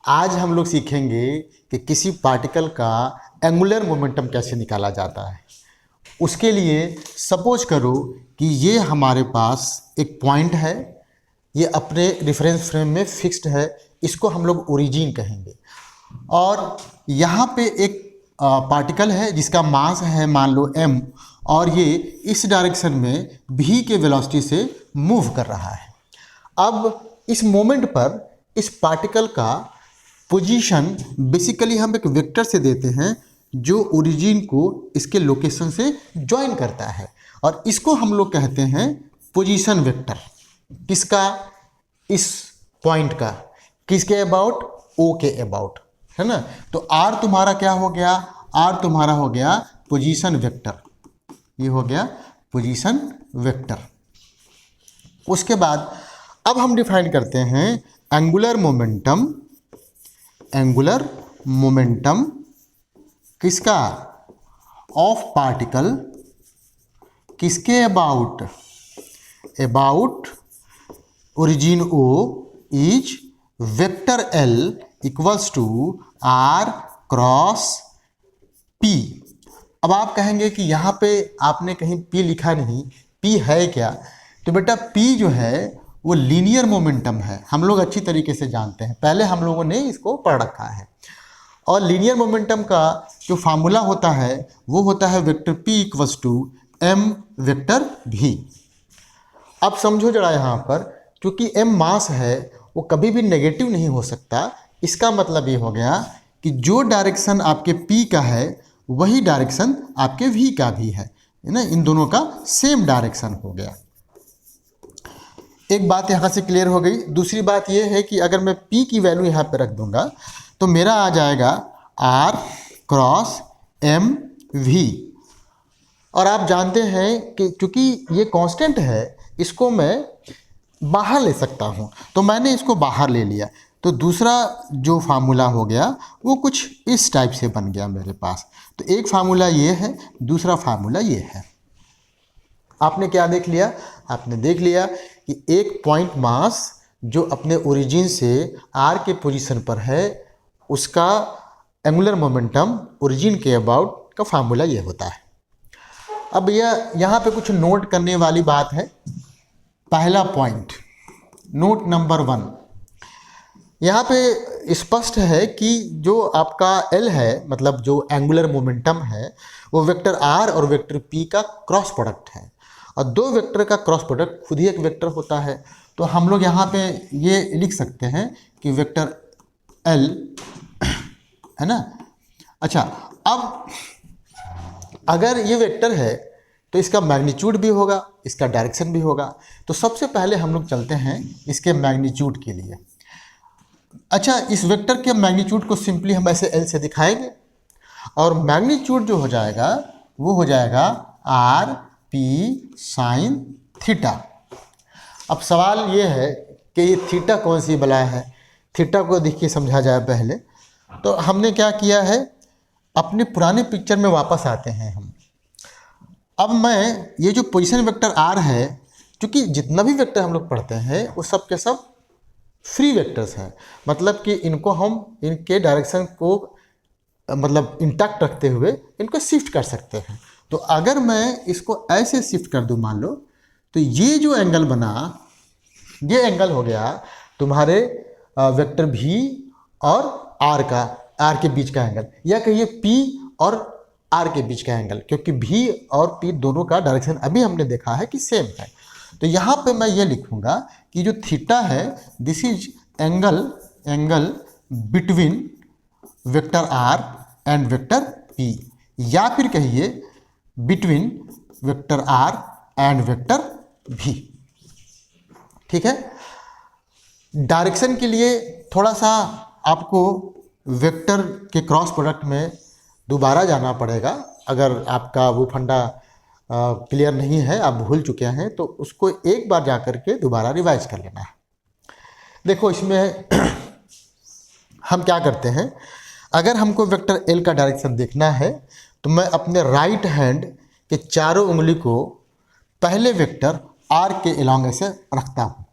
आज हम लोग सीखेंगे कि किसी पार्टिकल का एंगुलर मोमेंटम कैसे निकाला जाता है। उसके लिए सपोज करो कि ये हमारे पास एक पॉइंट है, ये अपने रेफरेंस फ्रेम में फिक्स्ड है, इसको हम लोग ओरिजिन कहेंगे। और यहाँ पे एक पार्टिकल है जिसका मास है मान लो m, और ये इस डायरेक्शन में v के वेलोसिटी से मूव कर रहा है। अब इस मोमेंट पर इस पार्टिकल का पोजीशन बेसिकली हम एक वेक्टर से देते हैं जो ओरिजिन को इसके लोकेशन से ज्वाइन करता है, और इसको हम लोग कहते हैं पोजीशन वेक्टर। किसका? इस पॉइंट का। किसके अबाउट? ओ के अबाउट, है ना। तो आर तुम्हारा क्या हो गया? आर तुम्हारा हो गया पोजीशन वेक्टर। ये हो गया पोजीशन वेक्टर। उसके बाद अब हम डिफाइन करते हैं एंगुलर मोमेंटम। एंगुलर मोमेंटम किसका? Of particle. किसके about? About origin O is vector L equals to R cross P. अब आप कहेंगे कि यहाँ पे आपने कहीं पी लिखा नहीं, पी है क्या? तो बेटा पी जो है वो लीनियर मोमेंटम है, हम लोग अच्छी तरीके से जानते हैं, पहले हम लोगों ने इसको पढ़ रखा है। और लीनियर मोमेंटम का जो फार्मूला होता है वो होता है vector P equals to M vector भी। अब समझो जरा यहाँ पर, क्योंकि एम मास है वो कभी भी नेगेटिव नहीं हो सकता। इसका मतलब ये हो गया कि जो डायरेक्शन आपके पी का है वही डायरेक्शन आपके वी का भी है ना, इन दोनों का सेम डायरेक्शन हो गया। एक बात यहाँ से क्लियर हो गई। दूसरी बात ये है कि अगर मैं P की वैल्यू यहाँ पे रख दूंगा तो मेरा आ जाएगा R क्रॉस एम वी। और आप जानते हैं कि चूंकि ये कांस्टेंट है इसको मैं बाहर ले सकता हूँ, तो मैंने इसको बाहर ले लिया। तो दूसरा जो फार्मूला हो गया वो कुछ इस टाइप से बन गया मेरे पास। तो एक फार्मूला ये है, दूसरा फार्मूला ये है। आपने क्या देख लिया? आपने देख लिया कि एक पॉइंट मास जो अपने ओरिजिन से आर के पोजीशन पर है उसका एंगुलर मोमेंटम ओरिजिन के अबाउट का फार्मूला ये होता है। अब यह यहाँ पे कुछ नोट करने वाली बात है। पहला पॉइंट, नोट नंबर 1, यहाँ पे स्पष्ट है कि जो आपका एल है, मतलब जो एंगुलर मोमेंटम है, वो वेक्टर आर और वेक्टर पी का क्रॉस प्रोडक्ट है। और दो वेक्टर का क्रॉस प्रोडक्ट खुद ही एक वेक्टर होता है। तो हम लोग यहाँ पे ये लिख सकते हैं कि वेक्टर एल, है ना। अच्छा, अब अगर ये वेक्टर है तो इसका मैग्नीट्यूड भी होगा, इसका डायरेक्शन भी होगा। तो सबसे पहले हम लोग चलते हैं इसके मैग्नीट्यूड के लिए। अच्छा, इस वेक्टर के मैग्नीट्यूड को सिंपली हम ऐसे एल से दिखाएंगे, और मैग्नीट्यूड जो हो जाएगा वो हो जाएगा आर पी साइन थीटा। अब सवाल ये है कि ये थीटा कौन सी बला है? थीटा को देखिए समझा जाए पहले। तो हमने क्या किया है, अपने पुराने पिक्चर में वापस आते हैं हम। अब मैं ये जो पोजीशन वेक्टर आर है, क्योंकि जितना भी वेक्टर हम लोग पढ़ते हैं वो सब के सब फ्री वेक्टर्स हैं, मतलब कि इनको हम इनके डायरेक्शन को मतलब इंटैक्ट रखते हुए इनको शिफ्ट कर सकते हैं। तो अगर मैं इसको ऐसे शिफ्ट कर दूं मान लो, तो ये जो एंगल बना, ये एंगल हो गया तुम्हारे वेक्टर भी और आर का, आर के बीच का एंगल, या कहिए पी और आर के बीच का एंगल, क्योंकि भी और पी दोनों का डायरेक्शन अभी हमने देखा है कि सेम है। तो यहाँ पे मैं ये लिखूँगा कि जो थीटा है this is angle between vector R and vector P, या फिर कहिए between vector R and vector भी। ठीक है। डायरेक्शन के लिए थोड़ा सा आपको वेक्टर के क्रॉस प्रोडक्ट में दोबारा जाना पड़ेगा। अगर आपका वो फंडा क्लियर नहीं है, आप भूल चुके हैं, तो उसको एक बार जा कर के दोबारा रिवाइज कर लेना है। देखो इसमें हम क्या करते हैं, अगर हमको वेक्टर एल का डायरेक्शन देखना है तो मैं अपने राइट हैंड के चारों उंगली को पहले वेक्टर आर के अलोंग ऐसे रखता हूँ,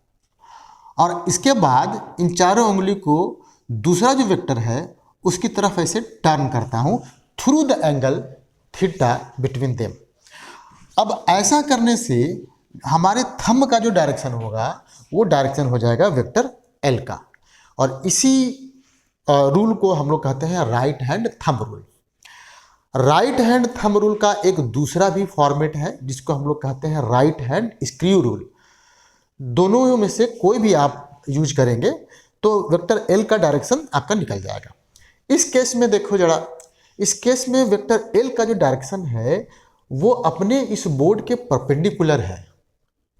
और इसके बाद इन चारों उंगली को दूसरा जो वेक्टर है उसकी तरफ ऐसे टर्न करता हूँ through the angle theta between them. अब ऐसा करने से हमारे थंब का जो डायरेक्शन होगा वो डायरेक्शन हो जाएगा वेक्टर एल का, और इसी रूल को हम लोग कहते हैं right hand thumb rule. Right hand thumb rule का एक दूसरा भी फॉर्मेट है जिसको हम लोग कहते हैं राइट हैंड स्क्रू रूल। दोनों में से कोई भी आप यूज करेंगे तो वेक्टर एल का डायरेक्शन आपका निकल जाएगा। इस केस में देखो जरा, इस केस में वेक्टर एल का जो डायरेक्शन है वो अपने इस बोर्ड के परपेंडिकुलर है।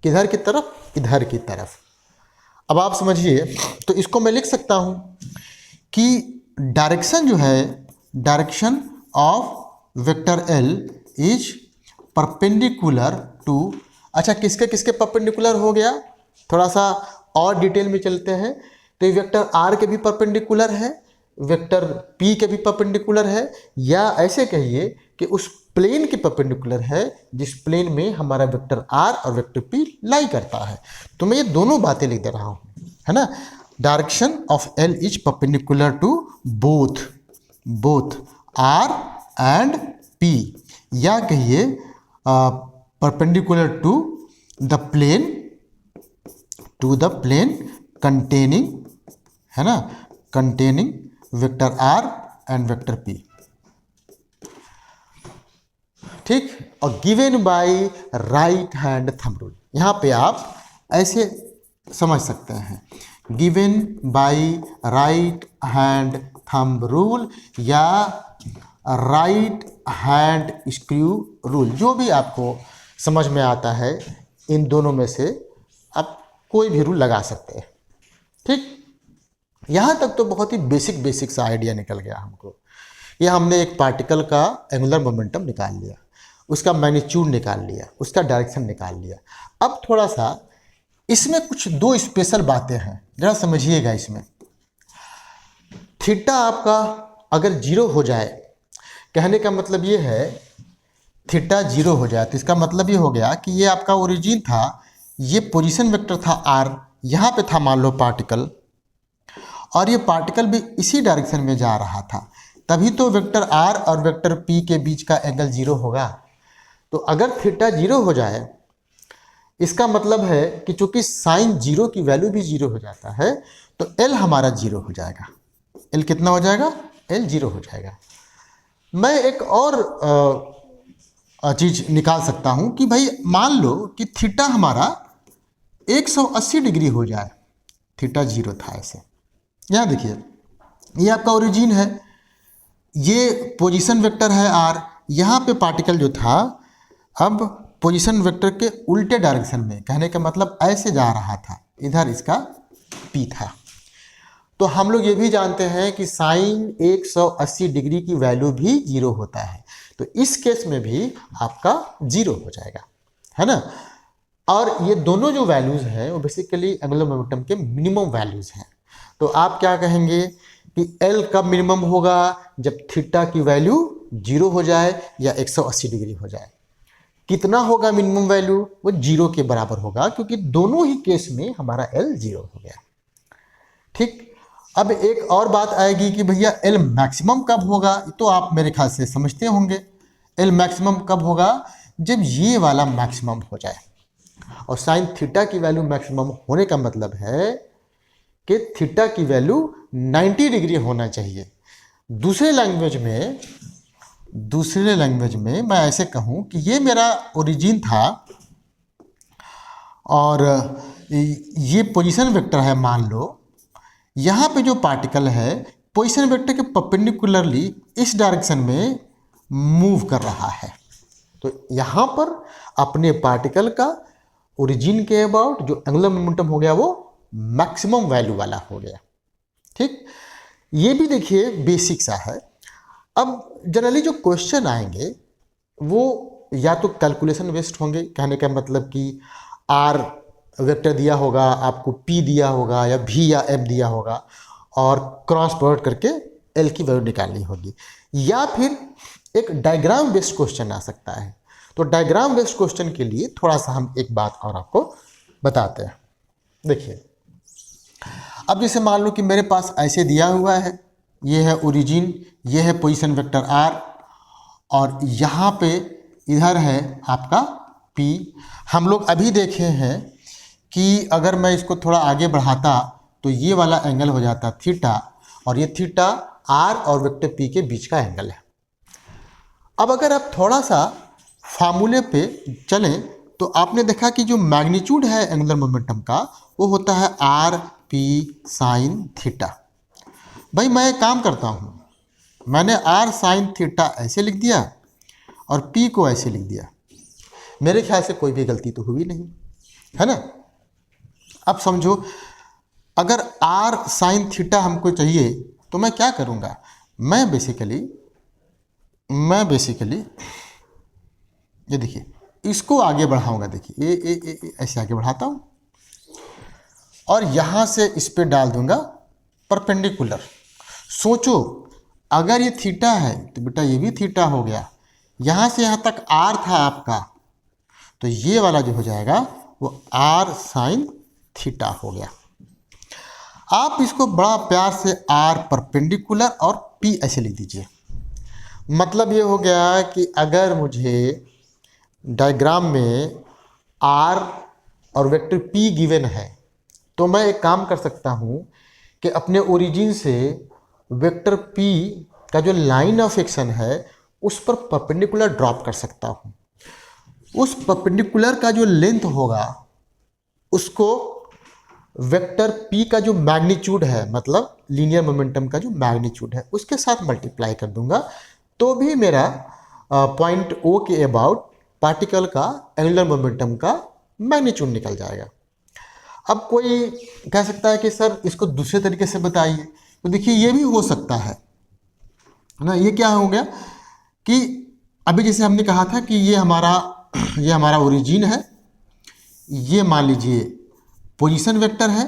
किधर की तरफ? इधर की तरफ। अब आप समझिए, तो इसको मैं लिख सकता हूं कि डायरेक्शन जो है, direction of vector L is perpendicular to, अच्छा किसके किसके परपेंडिकुलर हो गया, थोड़ा सा और डिटेल में चलते हैं। तो ये वेक्टर आर के भी परपेंडिकुलर है, वेक्टर पी के भी परपेंडिकुलर है, या ऐसे कहिए कि उस प्लेन के परपेंडिकुलर है जिस प्लेन में हमारा वेक्टर आर और वेक्टर पी लाई करता है। तो मैं ये दोनों बातें लिख दे रहा हूँ, है ना। Direction of L is perpendicular to both R and P, या कहिए perpendicular to the plane containing, है ना, containing vector R and vector P. ठीक, और given by right hand thumb rule. यहाँ पे आप ऐसे समझ सकते हैं, given by right hand thumb rule या राइट हैंड स्क्रू रूल, जो भी आपको समझ में आता है इन दोनों में से आप कोई भी रूल लगा सकते हैं। ठीक, यहाँ तक तो बहुत ही बेसिक सा आइडिया निकल गया हमको। यह हमने एक पार्टिकल का एंगुलर मोमेंटम निकाल लिया, उसका मैग्नीट्यूड निकाल लिया, उसका डायरेक्शन निकाल लिया। अब थोड़ा सा इसमें कुछ दो स्पेशल बातें हैं, जरा समझिएगा। इसमें थीटा आपका अगर जीरो हो जाए, कहने का मतलब ये है थीटा जीरो हो जाए तो इसका मतलब ये हो गया कि ये आपका ओरिजिन था, ये पोजीशन वेक्टर था आर, यहाँ पे था मान लो पार्टिकल, और ये पार्टिकल भी इसी डायरेक्शन में जा रहा था, तभी तो वेक्टर आर और वेक्टर पी के बीच का एंगल जीरो होगा। तो अगर थीटा जीरो हो जाए इसका मतलब है कि चूंकि साइन जीरो की वैल्यू भी जीरो हो जाता है तो एल हमारा जीरो हो जाएगा। एल कितना हो जाएगा? एल जीरो हो जाएगा। मैं एक और चीज़ निकाल सकता हूं कि भाई मान लो कि थीटा हमारा 180 डिग्री हो जाए, थीटा जीरो था ऐसे। यहाँ देखिए, ये आपका ओरिजिन है, ये पोजीशन वेक्टर है आर, यहाँ पे पार्टिकल जो था अब पोजीशन वेक्टर के उल्टे डायरेक्शन में, कहने का मतलब ऐसे जा रहा था, इधर इसका पी था। तो हम लोग ये भी जानते हैं कि साइन 180 डिग्री की वैल्यू भी जीरो होता है, तो इस केस में भी आपका जीरो हो जाएगा, है ना। और ये दोनों जो वैल्यूज़ हैं वो बेसिकली एंगुलर मोमेंटम के मिनिमम वैल्यूज़ हैं। तो आप क्या कहेंगे कि एल कब मिनिमम होगा? जब थीटा की वैल्यू जीरो हो जाए या 180 डिग्री हो जाए। कितना होगा मिनिमम वैल्यू? वो जीरो के बराबर होगा, क्योंकि दोनों ही केस में हमारा एल जीरो हो गया। ठीक, अब एक और बात आएगी कि भैया एल मैक्सिमम कब होगा, तो आप मेरे ख्याल से समझते होंगे। एल मैक्सिमम कब होगा? जब ये वाला मैक्सिमम हो जाए, और साइन थीटा की वैल्यू मैक्सिमम होने का मतलब है कि थीटा की वैल्यू 90 डिग्री होना चाहिए। दूसरे लैंग्वेज में मैं ऐसे कहूँ कि ये मेरा ओरिजिन था और ये पोजीशन वेक्टर है, मान लो यहाँ पे जो पार्टिकल है पोजीशन वेक्टर के परपेंडिकुलरली इस डायरेक्शन में मूव कर रहा है। तो यहाँ पर अपने पार्टिकल का ओरिजिन के अबाउट जो एंगुलर मोमेंटम हो गया वो मैक्सिमम वैल्यू वाला हो गया। ठीक, ये भी देखिए बेसिक सा है। अब जनरली जो क्वेश्चन आएंगे वो या तो कैलकुलेशन बेस्ड होंगे, कहने का मतलब कि आर वेक्टर दिया होगा आपको, पी दिया होगा या भी या एफ दिया होगा, और क्रॉस प्रोडक्ट करके एल की वैल्यू निकालनी होगी, या फिर एक डायग्राम बेस्ड क्वेश्चन आ सकता है। तो डायग्राम बेस्ड क्वेश्चन के लिए थोड़ा सा हम एक बात और आपको बताते हैं। देखिए, अब जैसे मान लो कि मेरे पास ऐसे दिया हुआ है, ये है ओरिजिन, ये है पोजीशन वेक्टर आर, और यहाँ पे इधर है आपका P। हम लोग अभी देखे हैं कि अगर मैं इसको थोड़ा आगे बढ़ाता तो ये वाला एंगल हो जाता थीटा, और ये थीटा R और वेक्टर P के बीच का एंगल है। अब अगर आप थोड़ा सा फार्मूले पे चलें तो आपने देखा कि जो मैग्नीट्यूड है एंगुलर मोमेंटम का वो होता है आर पी साइन थीटा। भाई मैं एक काम करता हूँ, मैंने आर साइन थीटा ऐसे लिख दिया और पी को ऐसे लिख दिया, मेरे ख्याल से कोई भी गलती तो हुई नहीं, है ना। अब समझो अगर आर साइन थीटा हमको चाहिए तो मैं क्या करूँगा, मैं बेसिकली ये देखिए इसको आगे बढ़ाऊंगा, देखिए ये ऐसे आगे बढ़ाता हूँ और यहाँ से इस पे डाल दूंगा परपेंडिकुलर। सोचो अगर ये थीटा है तो बेटा ये भी थीटा हो गया, यहाँ से यहाँ तक आर था आपका, तो ये वाला जो हो जाएगा वो आर साइन थीटा हो गया। आप इसको बड़ा प्यार से आर परपेंडिकुलर और पी ऐसे लिख दीजिए। मतलब ये हो गया कि अगर मुझे डायग्राम में आर और वेक्टर पी गिवन है तो मैं एक काम कर सकता हूँ कि अपने ओरिजिन से वेक्टर पी का जो लाइन ऑफ एक्शन है उस पर परपेंडिकुलर ड्रॉप कर सकता हूँ। उस परपेंडिकुलर का जो लेंथ होगा उसको वेक्टर पी का जो मैग्नीट्यूड है, मतलब लीनियर मोमेंटम का जो मैग्नीट्यूड है, उसके साथ मल्टीप्लाई कर दूंगा, तो भी मेरा पॉइंट ओ के अबाउट पार्टिकल का एंगुलर मोमेंटम का मैग्नीट्यूड निकल जाएगा। अब कोई कह सकता है कि सर इसको दूसरे तरीके से बताइए, तो देखिए ये भी हो सकता है ना। ये क्या हो गया कि अभी जैसे हमने कहा था कि ये हमारा ओरिजिन है, ये मान लीजिए पोजीशन वेक्टर है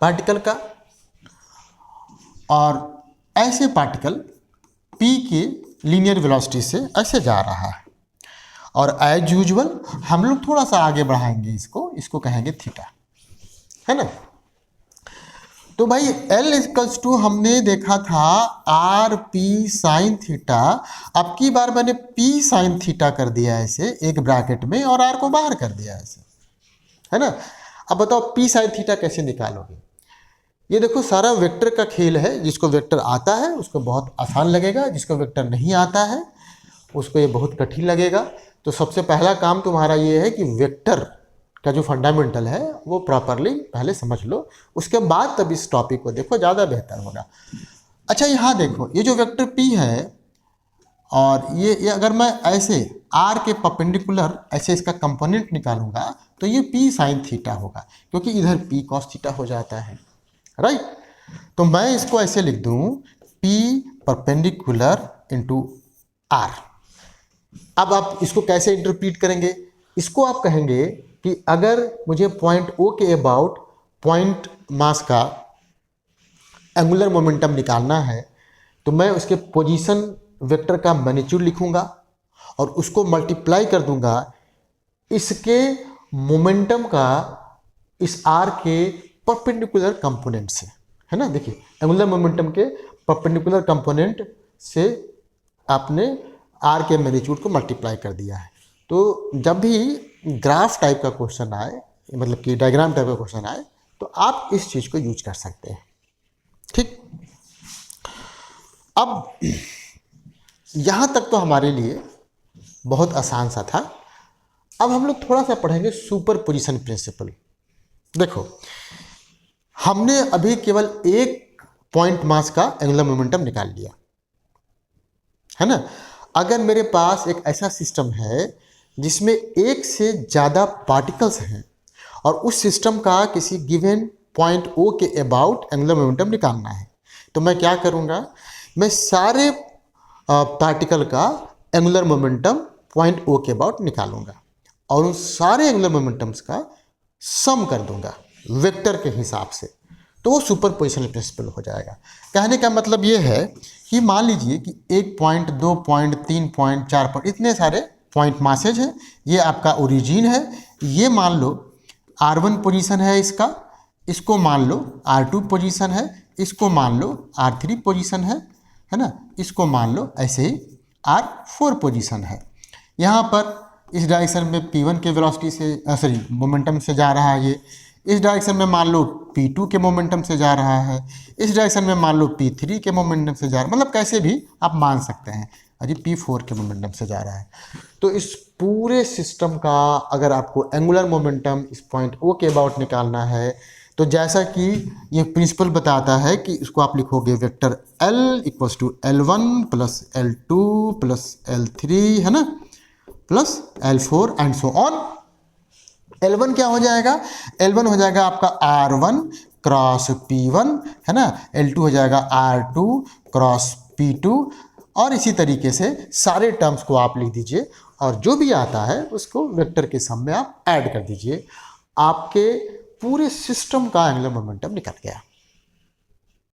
पार्टिकल का, और ऐसे पार्टिकल p के लीनियर वेलोसिटी से ऐसे जा रहा है, और एज यूजुअल हम लोग थोड़ा सा आगे बढ़ाएंगे इसको कहेंगे थीटा, है ना। तो भाई L इक्वल्स टू हमने देखा था आर पी साइन थीटा, अब की बार मैंने P साइन थीटा कर दिया ऐसे एक ब्रैकेट में और R को बाहर कर दिया ऐसे, है ना। अब बताओ P साइन थीटा कैसे निकालोगे। ये देखो सारा वेक्टर का खेल है, जिसको वेक्टर आता है उसको बहुत आसान लगेगा, जिसको वेक्टर नहीं आता है उसको ये बहुत कठिन लगेगा। तो सबसे पहला काम तुम्हारा ये है कि वेक्टर का जो फंडामेंटल है वो प्रॉपरली पहले समझ लो, उसके बाद तब इस टॉपिक को देखो, ज़्यादा बेहतर होगा। अच्छा यहाँ देखो ये जो वेक्टर P है और ये अगर मैं ऐसे R के परपेंडिकुलर ऐसे इसका कंपोनेंट निकालूंगा तो ये P साइन थीटा होगा, क्योंकि इधर P कॉस थीटा हो जाता है, राइट। तो मैं इसको ऐसे लिख दूं P परपेंडिकुलर इंटू R। अब आप इसको कैसे इंटरप्रीट करेंगे, इसको आप कहेंगे कि अगर मुझे पॉइंट O के अबाउट पॉइंट मास का एंगुलर मोमेंटम निकालना है तो मैं उसके पोजीशन वेक्टर का मैग्नीट्यूड लिखूंगा और उसको मल्टीप्लाई कर दूंगा इसके मोमेंटम का इस R के परपेंडिकुलर कंपोनेंट से, है ना। देखिए एंगुलर मोमेंटम के परपेंडिकुलर कंपोनेंट से आपने R के मैग्नीट्यूड को मल्टीप्लाई कर दिया है। तो जब भी ग्राफ टाइप का क्वेश्चन आए, मतलब कि डायग्राम टाइप का क्वेश्चन आए, तो आप इस चीज़ को यूज कर सकते हैं, ठीक। अब यहाँ तक तो हमारे लिए बहुत आसान सा था। अब हम लोग थोड़ा सा पढ़ेंगे सुपर पोजिशन प्रिंसिपल। देखो हमने अभी केवल एक पॉइंट मास का एंगुलर मोमेंटम निकाल लिया, है ना। अगर मेरे पास एक ऐसा सिस्टम है जिसमें एक से ज़्यादा पार्टिकल्स हैं और उस सिस्टम का किसी गिवन पॉइंट O के अबाउट एंगुलर मोमेंटम निकालना है, तो मैं क्या करूँगा, मैं सारे पार्टिकल का एंगुलर मोमेंटम पॉइंट O के अबाउट निकालूंगा और उन सारे एंगुलर मोमेंटम्स का सम कर दूंगा वेक्टर के हिसाब से, तो वो सुपर पोजिशन प्रिंसिपल हो जाएगा। कहने का मतलब ये है कि मान लीजिए कि 1 पॉइंट 2 पॉइंट 3 पॉइंट 4 पॉइंट इतने सारे पॉइंट मासेज हैं, ये आपका ओरिजिन है, ये मान लो R1 पोजीशन है इसका, इसको मान लो R2 पोजीशन है, इसको मान लो R3 पोजीशन है ना, इसको मान लो ऐसे ही R4 पोजीशन है। यहाँ पर इस डायरेक्शन में P1 के वेलोसिटी से मोमेंटम से जा रहा है ये, इस डायरेक्शन में मान लो P2 के मोमेंटम से जा रहा है, इस डायरेक्शन में मान लो P3 के मोमेंटम से जा रहा है, मतलब कैसे भी आप मान सकते हैं, अजी P4 के मोमेंटम से जा रहा है। तो इस पूरे सिस्टम का अगर आपको एंगुलर मोमेंटम इस पॉइंट O के अबाउट निकालना है, तो जैसा कि ये प्रिंसिपल बताता है कि इसको आप लिखोगे vector L equals to L1 plus L2 plus L3 है ना, plus L4 and so on. L1 क्या हो जाएगा, L1 हो जाएगा आपका R1 क्रॉस P1 है ना, L2 हो जाएगा R2 क्रॉस P2, और इसी तरीके से सारे टर्म्स को आप लिख दीजिए और जो भी आता है उसको वेक्टर के सम में आप ऐड कर दीजिए, आपके पूरे सिस्टम का एंगुलर मोमेंटम निकल गया।